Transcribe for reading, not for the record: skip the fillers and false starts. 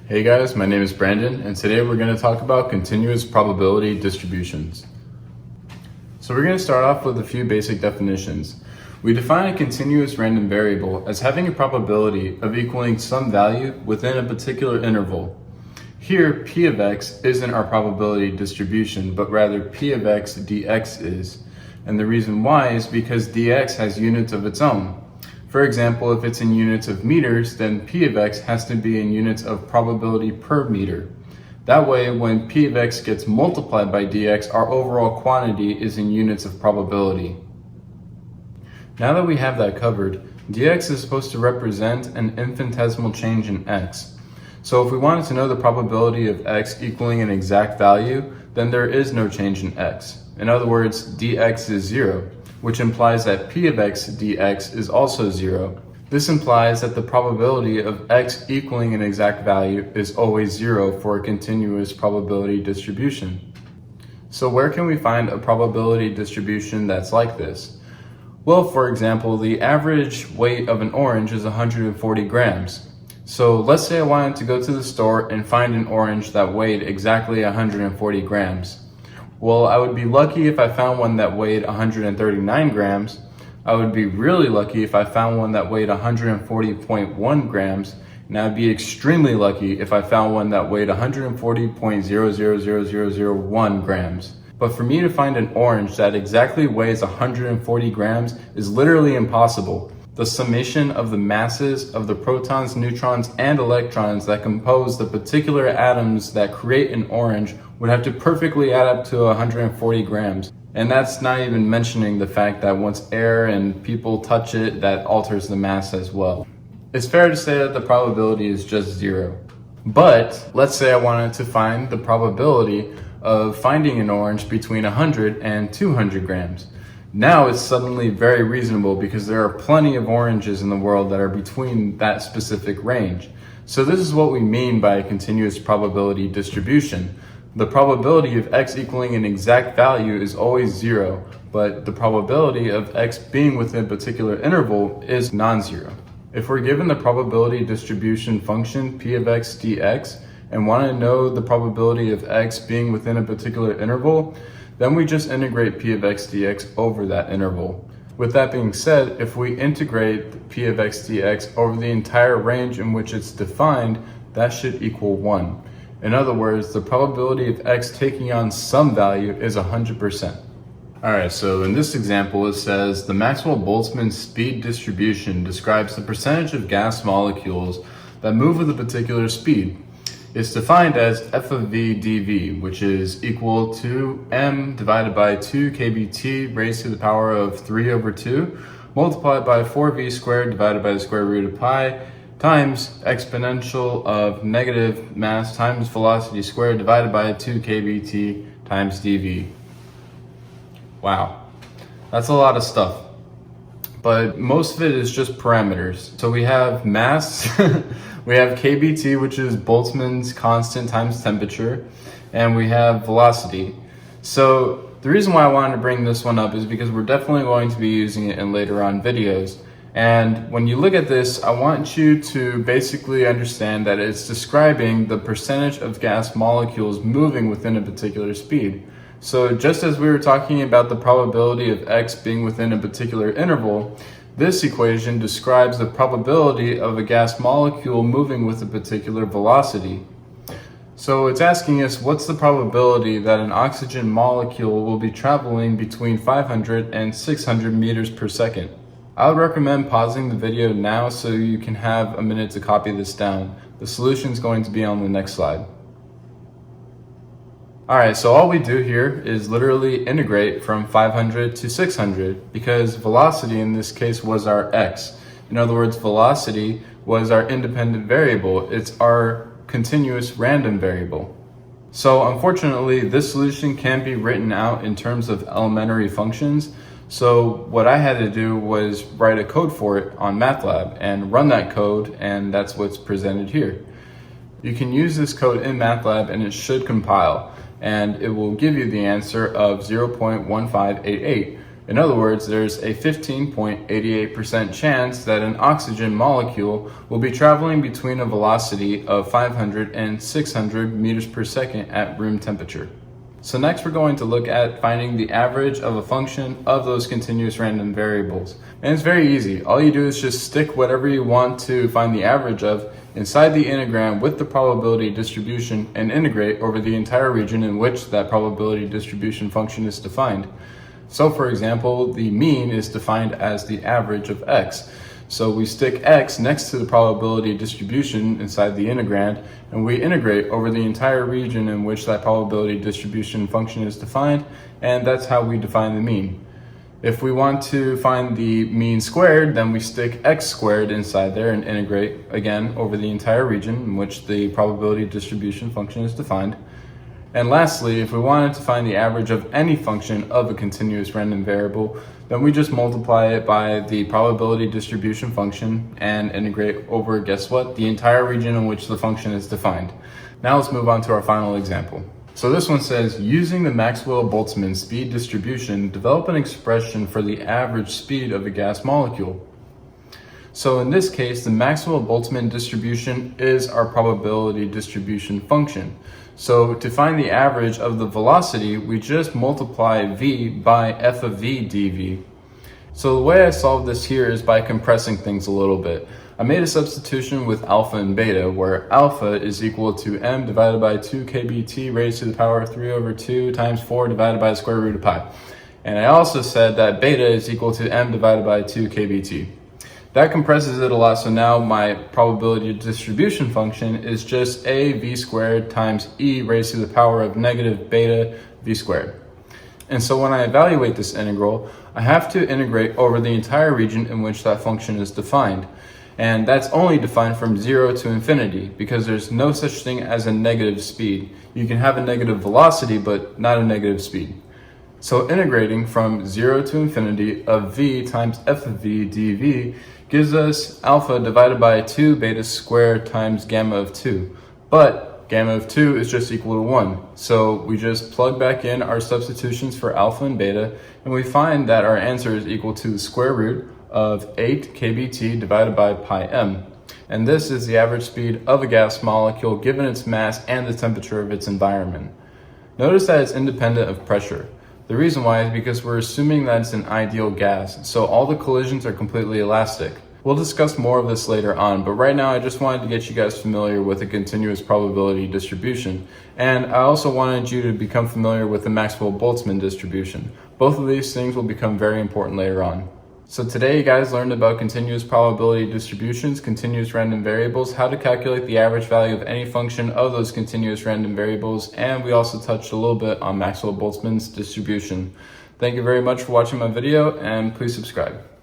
Hey guys, my name is Brandon, and today we're going to talk about continuous probability distributions. So we're going to start off with a few basic definitions. We define a continuous random variable as having a probability of equaling some value within a particular interval. Here, p of x isn't our probability distribution, but rather p of x dx is. And the reason why is because dx has units of its own. For example, if it's in units of meters, then p of x has to be in units of probability per meter. That way, when p of x gets multiplied by dx, our overall quantity is in units of probability. Now that we have that covered, dx is supposed to represent an infinitesimal change in x. So if we wanted to know the probability of x equaling an exact value, then there is no change in x. In other words, dx is 0. Which implies that p of x dx is also 0. This implies that the probability of x equaling an exact value is always 0 for a continuous probability distribution. So where can we find a probability distribution that's like this? Well, for example, the average weight of an orange is 140 grams. So let's say I wanted to go to the store and find an orange that weighed exactly 140 grams. Well, I would be lucky if I found one that weighed 139 grams. I would be really lucky if I found one that weighed 140.1 grams. And I'd be extremely lucky if I found one that weighed 140.0000001 grams. But for me to find an orange that exactly weighs 140 grams is literally impossible. The summation of the masses of the protons, neutrons, and electrons that compose the particular atoms that create an orange would have to perfectly add up to 140 grams. And that's not even mentioning the fact that once air and people touch it, that alters the mass as well. It's fair to say that the probability is just 0. But let's say I wanted to find the probability of finding an orange between 100 and 200 grams. Now it's suddenly very reasonable because there are plenty of oranges in the world that are between that specific range. So this is what we mean by a continuous probability distribution. The probability of x equaling an exact value is always 0, but the probability of x being within a particular interval is non-zero. If we're given the probability distribution function p of x dx and want to know the probability of x being within a particular interval, then we just integrate p of x dx over that interval. With that being said, if we integrate p of x dx over the entire range in which it's defined, that should equal 1. In other words, the probability of x taking on some value is 100%. Alright, so in this example it says the Maxwell-Boltzmann speed distribution describes the percentage of gas molecules that move with a particular speed. It's defined as f of v dv, which is equal to m divided by 2 kBt raised to the power of 3 over 2 multiplied by 4v squared divided by the square root of pi times exponential of negative mass times velocity squared divided by 2 kBt times dv. Wow, that's a lot of stuff. But most of it is just parameters. So we have mass, we have kBt, which is Boltzmann's constant times temperature, and we have velocity. So the reason why I wanted to bring this one up is because we're definitely going to be using it in later on videos. And when you look at this, I want you to basically understand that it's describing the percentage of gas molecules moving within a particular speed. So just as we were talking about the probability of x being within a particular interval, this equation describes the probability of a gas molecule moving with a particular velocity. So it's asking us what's the probability that an oxygen molecule will be traveling between 500 and 600 meters per second. I would recommend pausing the video now so you can have a minute to copy this down. The solution is going to be on the next slide. Alright, so all we do here is literally integrate from 500 to 600 because velocity in this case was our x. In other words, velocity was our independent variable. It's our continuous random variable. So unfortunately, this solution can be written out in terms of elementary functions. So what I had to do was write a code for it on MATLAB and run that code, and that's what's presented here. You can use this code in MATLAB and it should compile, and it will give you the answer of 0.1588. In other words, there's a 15.88% chance that an oxygen molecule will be traveling between a velocity of 500 and 600 meters per second at room temperature. So next we're going to look at finding the average of a function of those continuous random variables. And it's very easy. All you do is just stick whatever you want to find the average of inside the integram with the probability distribution and integrate over the entire region in which that probability distribution function is defined. So for example, the mean is defined as the average of x. So we stick x next to the probability distribution inside the integrand, and we integrate over the entire region in which that probability distribution function is defined, and that's how we define the mean. If we want to find the mean squared, then we stick x squared inside there and integrate again over the entire region in which the probability distribution function is defined. And lastly, if we wanted to find the average of any function of a continuous random variable, then we just multiply it by the probability distribution function and integrate over, guess what, the entire region in which the function is defined. Now let's move on to our final example. So this one says, using the Maxwell-Boltzmann speed distribution, develop an expression for the average speed of a gas molecule. So in this case, the Maxwell-Boltzmann distribution is our probability distribution function. So to find the average of the velocity, we just multiply v by f of v dv. So the way I solve this here is by compressing things a little bit. I made a substitution with alpha and beta, where alpha is equal to m divided by 2 kBt raised to the power of 3 over 2 times 4 divided by the square root of pi. And I also said that beta is equal to m divided by 2 kBt. That compresses it a lot, so now my probability distribution function is just a v squared times e raised to the power of negative beta v squared. And so when I evaluate this integral, I have to integrate over the entire region in which that function is defined. And that's only defined from 0 to infinity, because there's no such thing as a negative speed. You can have a negative velocity, but not a negative speed. So integrating from 0 to infinity of v times f of v dv gives us alpha divided by 2 beta squared times gamma of 2. But gamma of 2 is just equal to 1. So we just plug back in our substitutions for alpha and beta, and we find that our answer is equal to the square root of 8 kBt divided by pi m. And this is the average speed of a gas molecule given its mass and the temperature of its environment. Notice that it's independent of pressure. The reason why is because we're assuming that it's an ideal gas, so all the collisions are completely elastic. We'll discuss more of this later on, but right now I just wanted to get you guys familiar with a continuous probability distribution, and I also wanted you to become familiar with the Maxwell-Boltzmann distribution. Both of these things will become very important later on. So today you guys learned about continuous probability distributions, continuous random variables, how to calculate the average value of any function of those continuous random variables, and we also touched a little bit on Maxwell-Boltzmann's distribution. Thank you very much for watching my video, and please subscribe.